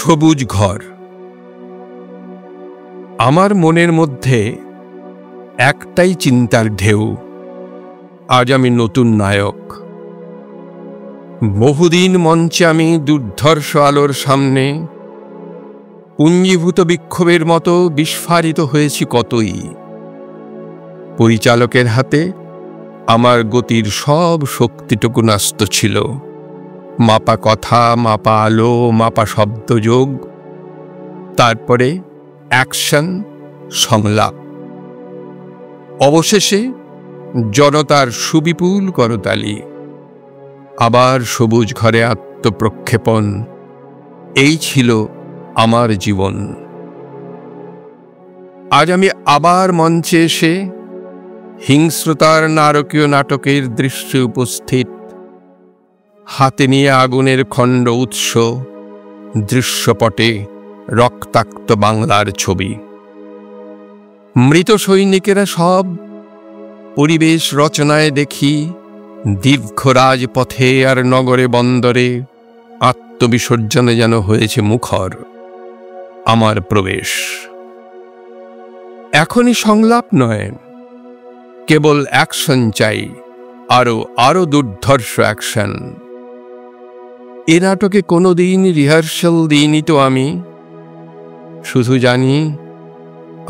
সবুজ ঘর। আমার মনের মধ্যে একটাই চিন্তার ঢেউ, আজ আমি নতুন নায়ক। বহুদিন মঞ্চে আমি দুর্ধর্ষ আলোর সামনে পুঞ্জীভূত বিক্ষোভের মতো বিস্ফারিত হয়েছি কতই। পরিচালকের হাতে আমার গতির সব শক্তিটুকু ন্যস্ত ছিল। মাপা কথা, মাপা আলো, মাপা শব্দযোগ, তারপরে অ্যাকশন, সংলাপ। অবশেষে জনতার সুবিপুল করতালি, আবার সবুজ ঘরে আত্মপ্রক্ষেপণ। এই ছিল আমার জীবন। আজ আমি আবার মঞ্চে এসে হিংস্রতার নারকীয় নাটকের দৃশ্যে উপস্থিত, হাতে নিয়ে আগুনের খণ্ড উৎস, দৃশ্যপটে রক্তাক্ত বাংলার ছবি। মৃত সৈনিকেরা সব পরিবেশ রচনায় দেখি দীর্ঘ রাজপথে আর নগরে বন্দরে আত্মবিসর্জনে যেন হয়েছে মুখর আমার প্রবেশ। এখনই সংলাপ নয়, কেবল অ্যাকশন চাই, আরো দুর্ধর্ষ অ্যাকশন। এ নাটকে কোনোদিন রিহার্সাল দিইনি তো আমি, শুধু জানি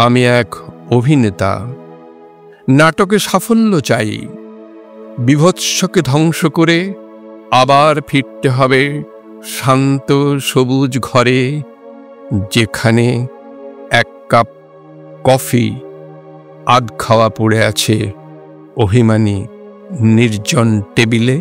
আমি এক অভিনেতা। নাটকে সাফল্য চাই, বিভৎসকে ধ্বংস করে আবার ফিরতে হবে শান্ত সবুজ ঘরে, যেখানে এক কাপ কফি আধ খাওয়া পড়ে আছে অভিমানী নির্জন টেবিলে।